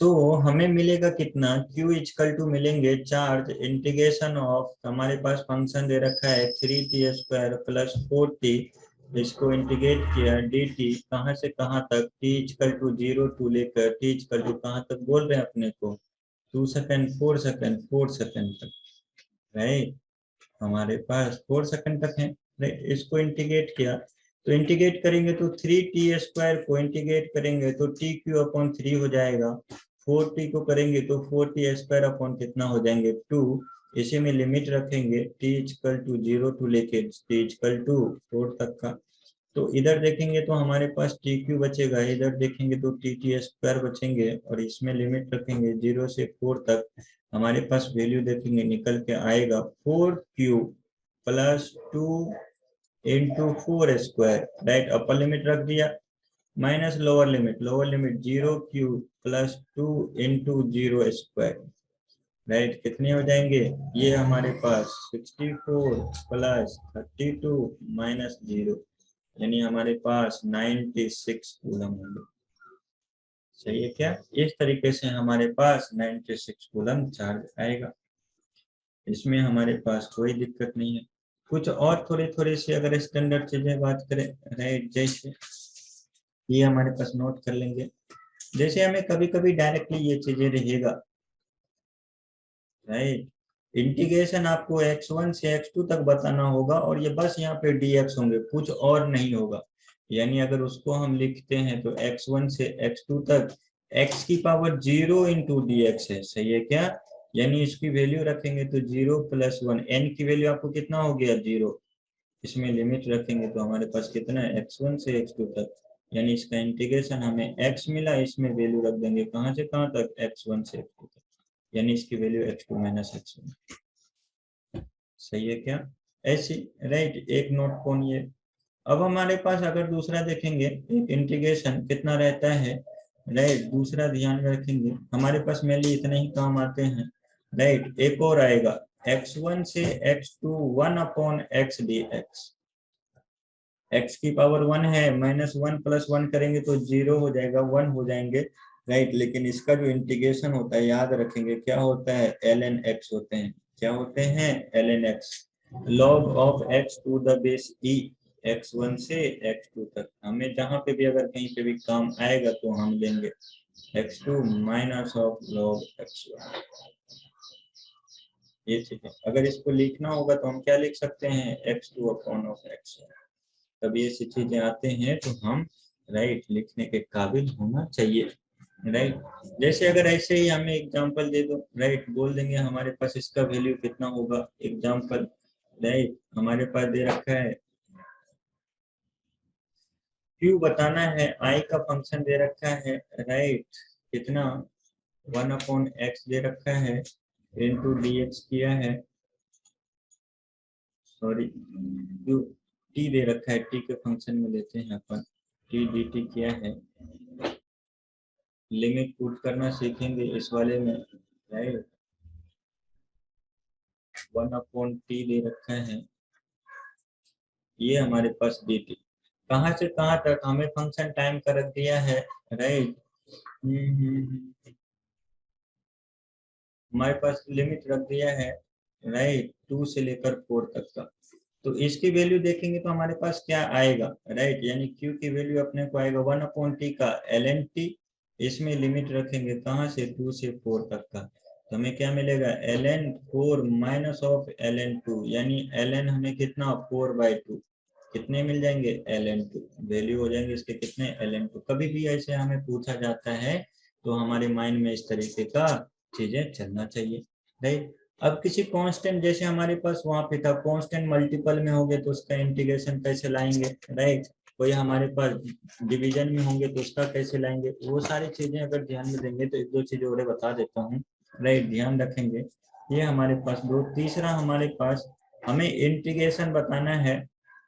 तो हमें मिलेगा कितना, Q इक्वल टू मिलेंगे चार्ज इंटीग्रेशन ऑफ, हमारे पास फंक्शन दे रखा है 3t² + 4t, इसको इंटीग्रेट किया dt कहाँ से कहाँ तक, t इक्वल टू 0 टू लेकर t इक्वल टू कहाँ तक बोल रहे हैं अपने को, 2 सेकेंड, 4 सेकेंड, 4 सेकेंड तक, राइट। हमारे पास 4 सेकेंड तक है, राइट। इसको इंटीग्रेट किया तो इंटीग्रेट करेंगे तो 3t² को इंटीग्रेट करेंगे तो tq/3 हो जाएगा, 4t को करेंगे तो 4t² कितना हो जाएंगे 2। इसी में लिमिट रखेंगे t इक्वल टू 0 टू लेके t इक्वल टू 4 तक का। तो इधर देखेंगे तो हमारे पास tq बचेगा, इधर देखेंगे तो tt² बचेंगे, और इसमें लिमिट रखेंगे 0 से 4 तक। हमारे पास वैल्यू देखेंगे निकल के आएगा 4q + 2 × 4², राइट। अपर लिमिट रख दिया, minus lower limit 0³ plus 2 into 0² right, कितने हो जाएंगे ये हमारे पास 64 प्लस 32 माइनस 0, यानी हमारे पास 96 कूलम होंगे। सही है क्या? इस तरीके से हमारे पास 96 कूलम चार्ज आएगा, इसमें हमारे पास कोई दिक्कत नहीं है। कुछ और थोड़े से अगर स्टैंडर्ड चीजें बात करें, राइट, जैसे ये हमारे पास नोट कर लेंगे, जैसे हमें कभी कभी डायरेक्टली ये चीजें रहेगा, राइट, इंटीग्रेशन आपको x1 से x2 तक बताना होगा और ये बस यहाँ पे dx होंगे, कुछ और नहीं होगा। यानी अगर उसको हम लिखते हैं तो x1 से x2 तक x की पावर 0 इंटू dx है। सही है क्या? यानी इसकी वैल्यू रखेंगे तो 0 प्लस 1, n की वैल्यू आपको कितना हो गया 0, इसमें लिमिट रखेंगे तो हमारे पास कितना है x1 से x2 तक, यानी इसका इंटीग्रेशन हमें x मिला, इसमें वैल्यू रख देंगे कहाँ से कहाँ तक x1 से x2 तक, यानी इसकी वैल्यू x2 माइनस x1। सही है क्या? ऐसी, राइट, एक नोट कौन ये। अब हमारे पास अगर दूसरा देखेंगे, एक इंटीग्रेशन कितना रहता है, राइट, दूसरा ध्यान में रखेंगे, हमारे पास मेनली इतने ही काम आते हैं, राइट। एक और आएगा x1 से x2 1/x dx, x की पावर 1 है, माइनस 1 प्लस 1 करेंगे तो 0 हो जाएगा, 1 हो जाएंगे, राइट। लेकिन इसका जो इंटीग्रेशन होता है याद रखेंगे क्या होता है, ln x होते हैं। क्या होते हैं? ln x, log of x to the base e, x1 से x2 तक। हमें जहां पे भी अगर कहीं पे भी काम आएगा तो हम लेंगे x2 minus of log x1। ये चीज है, अगर इसको लिखना होगा तो हम क्या लिख सकते हैं, x2 अपॉन ऑफ x1। तब ये सी चीजें आते हैं तो हम, राइट, लिखने के काबिल होना चाहिए, राइट। जैसे अगर ऐसे ही हमें एग्जांपल दे दो, राइट, बोल देंगे हमारे पास इसका वैल्यू कितना होगा, एग्जांपल, राइट, हमारे पास दे रखा है q बताना है, i का फंक्शन दे रखा है, राइट, कितना 1/x दे रखा है, इनटू dx किया है, सॉरी q t दे रखा है, t के फंक्शन में लेते हैं अपन, t dt किया है, लिमिट पुट करना सीखेंगे इस वाले में, राइट, 1/t दे रखा है, ये हमारे पास dt, कहाँ से कहाँ तक हमें फंक्शन टाइम का रख दिया है, राइट। हमारे पास लिमिट रख दिया है, राइट, 2 से लेकर 4 तक का। तो इसकी वैल्यू देखेंगे तो हमारे पास क्या आएगा, राइट, यानी q की वैल्यू अपने को आएगा 1/t का ln t, इसमें लिमिट रखेंगे कहाँ से 2 से 4 तक का, तो हमें क्या मिलेगा ln 4 माइनस ऑफ ln 2, यानी ln हमें कितना 4/2, कितने मिल जाएंगे ln 2, वैल्यू हो जाएंगे इसके कितने ln 2। कभी भी ऐसे हमें पूछा जाता है तो हमारे माइंड में इस तरीके का चीजें चलना चाहिए, राइट। अब किसी कांस्टेंट, जैसे हमारे पास वहां पे था कांस्टेंट मल्टीपल में होंगे तो उसका इंटीग्रेशन कैसे लाएंगे, राइट, कोई हमारे पास डिवीजन में होंगे तो उसका कैसे लाएंगे, वो सारी चीजें अगर ध्यान में देंगे तो एक दो चीजें और बता देता हूँ, राइट, ध्यान रखेंगे। ये हमारे पास दो, तीसरा हमारे पास हमें इंटीग्रेशन बताना है,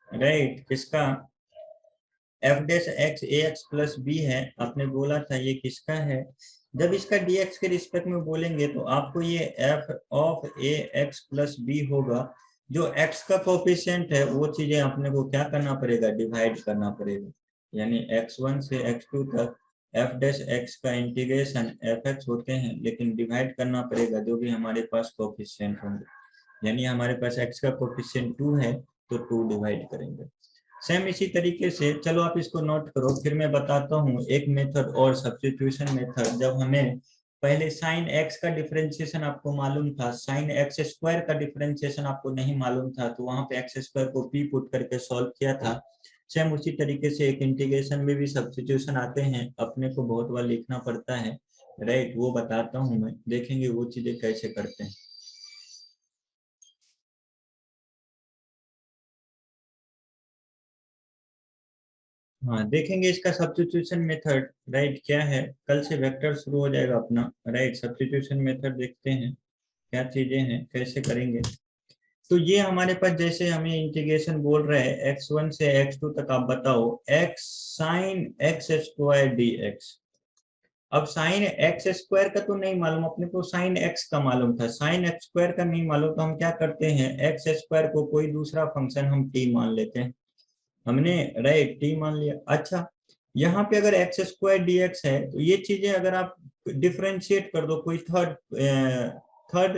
राइट, किसका, एफ डैश एक्स ए एक्स प्लस बी है, आपने बोला था ये किसका है। जब इसका dx के रिस्पेक्ट में बोलेंगे तो आपको ये f of a x plus b होगा, जो x का कोफिशिएंट है वो चीजें अपने को क्या करना पड़ेगा, डिवाइड करना पड़ेगा, यानी x1 से x2 तक f डैश x का इंटीग्रेशन fx होते हैं, लेकिन डिवाइड करना पड़ेगा जो भी हमारे पास कोफिशिएंट होंगे, यानी हमारे पास x का कोफिशिएंट 2 है तो 2 डिवाइड करेंगे। सेम इसी तरीके से, चलो आप इसको नोट करो, फिर मैं बताता हूँ एक मेथड और, सब्स्टिट्यूशन मेथड। जब हमें पहले साइन एक्स का डिफरेंशिएशन आपको मालूम था, साइन एक्स स्क्वायर का डिफरेंशिएशन आपको नहीं मालूम था, तो वहां पे एक्स स्क्वायर को पी पुट करके सॉल्व किया था। सेम उसी तरीके से एक इंटीग्रेशन में भी सब्स्टिट्यूशन आते हैं, अपने को बहुत बार लिखना पड़ता है, राइट, वो बताता हूँ मैं, देखेंगे वो चीजें कैसे करते हैं। हाँ, देखेंगे इसका सब्स्टिट्यूशन मेथड, राइट, क्या है, कल से वेक्टर शुरू हो जाएगा अपना, राइट। सब्स्टिट्यूशन मेथड देखते हैं क्या चीजें हैं, कैसे करेंगे। तो ये हमारे पास जैसे हमें इंटीग्रेशन बोल रहे हैं x1 से x2 तक, आप बताओ x sine x square dx। अब साइन एक्स स्क्वायर का तो नहीं मालूम अपने को, साइन एक्स का मालूम था, साइन एक्स स्क्वायर का नहीं मालूम, तो हम क्या करते हैं एक्स स्क्वायर को कोई दूसरा फंक्शन हम t मान लेते हैं, हमने राइट t मान लिया। अच्छा यहाँ पे अगर एक्स स्क्वायर dx है तो ये चीजें अगर आप डिफ्रेंशिएट कर दो कोई थर्ड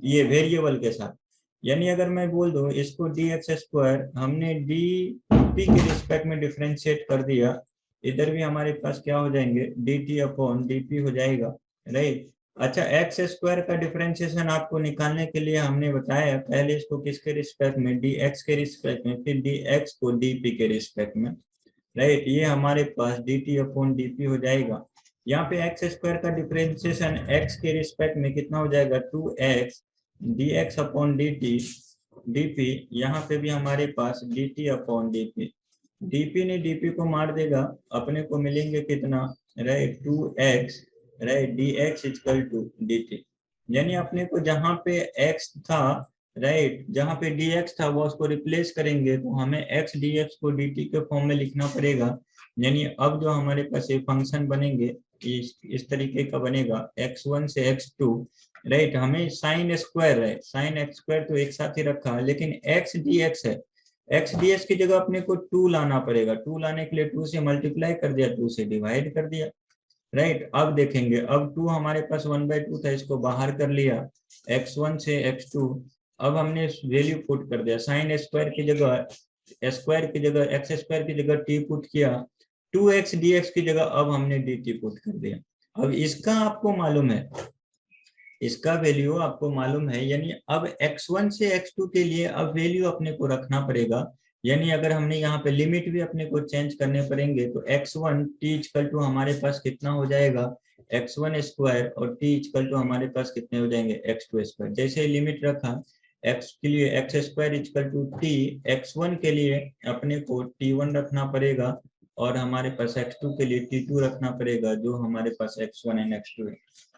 ये वेरिएबल के साथ, यानी अगर मैं बोल दूं इसको dx स्क्वायर हमने dt के रिस्पेक्ट में डिफ्रेंशिएट कर दिया, इधर भी हमारे पास क्या हो जाएंगे dt अपॉन dp हो जाएगा, राइट। अच्छा एक्स स्क्वायर का डिफरेंशिएशन आपको निकालने के लिए हमने बताया पहले इसको किसके रिस्पेक्ट में, dx के रिस्पेक्ट में, फिर dx को dp के रिस्पेक्ट में, राइट। ये हमारे पास dt अपॉन dp हो जाएगा। यहाँ पे एक्स स्क्वायर का डिफरेंशिएशन x के रिस्पेक्ट में कितना हो जाएगा 2x dx upon dt dp, यहाँ पे भी हमारे पास dt अपॉन dp, dp ने dp को मार देगा, अपने को मिलेंगे कितना right 2x right dx equal to dt, यानी अपने को जहाँ पे x था राइट जहाँ पे dx था वो उसको रिप्लेस करेंगे तो हमें x dx को dt के फॉर्म में लिखना पड़ेगा, यानी अब जो हमारे पास ये फंक्शन बनेंगे इस तरीके का बनेगा x1 से x2 राइट। हमें साइन स्क्वायर है, साइन एक्स स्क्वायर तो एक साथ ही रखा है, लेकिन x dx है, x ds की जगह अपने को 2 लाना पड़ेगा, 2 लाने के लिए 2 से मल्टीप्लाई कर दिया, 2 से डिवाइड कर दिया, राइट। अब देखेंगे अब 2 हमारे पास 1/2 था, इसको बाहर कर लिया x1 से x2, अब हमने वैल्यू पुट कर दिया, साइन स्क्वायर की जगह एक्स स्क्वायर की जगह t पुट किया, 2x dx की जगह अब हमने dt पुट कर दिया। अब इसका आपको मालूम है, इसका वैल्यू आपको मालूम है, यानी अब x1 से x2 के लिए अब वैल्यू अपने को रखना पड़ेगा, यानी अगर हमने यहाँ पे लिमिट भी अपने को चेंज करने पड़ेंगे तो x1 t इक्वल टू हमारे पास कितना हो जाएगा x1 स्क्वायर और t इक्वल टू हमारे पास कितने हो जाएंगे x2 स्क्वायर। जैसे लिमिट रखा x के लिए x square equal to t, x1 के लिए अपने को t1 रखना पड़ेगा और हमारे पास x2 के लिए t2 रखना पड़ेगा, जो हमारे पास x1 एंड x2 है।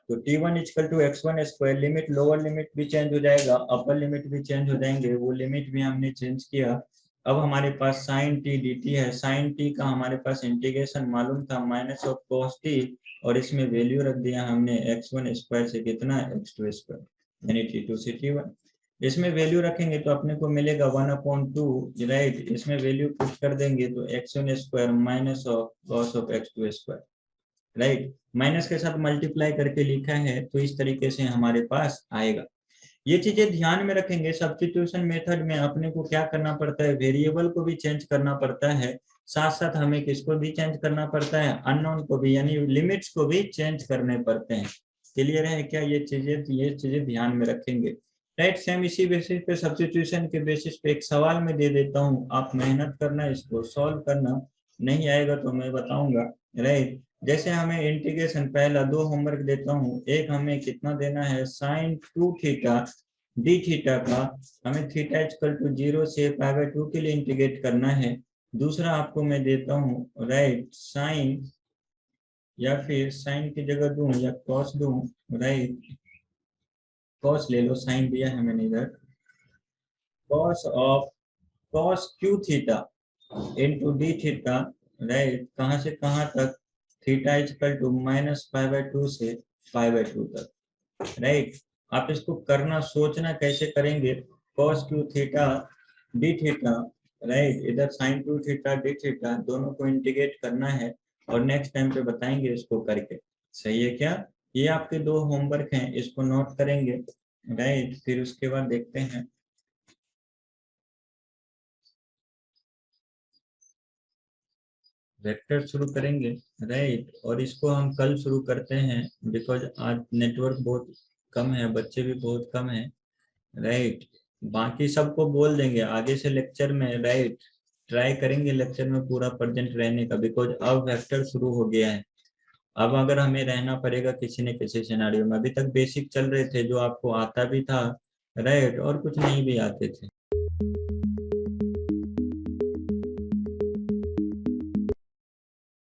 तो t1 equal to x1 square, limit lower limit भी चेंज हो जाएगा, अपर लिमिट भी चेंज हो जाएंगे, वो लिमिट भी हमने चेंज किया। अब हमारे पास साइन टी dt है, साइन टी का हमारे पास इंटीग्रेशन मालूम था माइनस ऑफ कॉस टी, और इसमें वैल्यू रख दिया हमने x1 स्क्वायर से कितना x2 स्क्वायर, यानी t2 से t1। इसमें वैल्यू रखेंगे तो अपने को मिलेगा 1/2 राइट, इसमें वैल्यू पुट कर देंगे तो x1 square minus of cos of x2 square, right. Minus के साथ मल्टीप्लाई करके लिखा है तो इस तरीके से हमारे पास आएगा। ये चीजें ध्यान में रखेंगे, सब्स्टिट्यूशन मेथड में अपने को क्या करना पड़ता है, वेरिएबल को भी चेंज करना पड़ता है, साथ साथ हमें किसको भी चेंज करना पड़ता है, अननोन को भी, यानी लिमिट्स को भी चेंज करने पड़ते हैं। क्लियर है क्या ये चीजें ध्यान में रखेंगे, राइट। सेम इसी बेसिस पे सब्स्टिट्यूशन के बेसिस पे एक सवाल में दे देता हूँ, आप मेहनत करना, इसको सॉल्व करना, नहीं आएगा तो मैं बताऊंगा, राइट। जैसे हमें इंटीग्रेशन पहला 2 होमवर्क देता हूँ, एक हमें कितना देना है साइन 2 थीटा डी थीटा का, हमें थीटा इक्वल टू 0 से π/2 के लिए इंटीग्रेट करना है। दूसरा आपको मैं देता हूँ राइट साइन, या फिर साइन की जगह दूं या कॉस दूं, राइट कॉस ले लो, साइन दिया है मैंने इधर, cos of cos Q theta into D theta, right कहाँ से कहाँ तक, थीटा इक्वल टू माइनस π/2 से π/2 तक, राइट। आप इसको करना सोचना कैसे करेंगे, cos Q theta D theta, right इधर sin 2 थीटा डी थीटा, दोनों को इंटीग्रेट करना है और नेक्स्ट टाइम पे बताएंगे इसको करके, सही है क्या। ये आपके 2 होमवर्क हैं, इसको नोट करेंगे, राइट। फिर उसके बाद देखते हैं वेक्टर शुरू करेंगे, राइट। और इसको हम कल शुरू करते हैं बिकॉज आज नेटवर्क बहुत कम है, बच्चे भी बहुत कम है, राइट। बाकी सबको बोल देंगे आगे से लेक्चर में, राइट ट्राई करेंगे लेक्चर में पूरा प्रेजेंट रहने का, बिकॉज अब वेक्टर शुरू हो गया है, अब अगर हमें रहना पड़ेगा किसी न किसी सिनेरियो में। अभी तक बेसिक चल रहे थे जो आपको आता भी था, राइट और कुछ नहीं भी आते थे।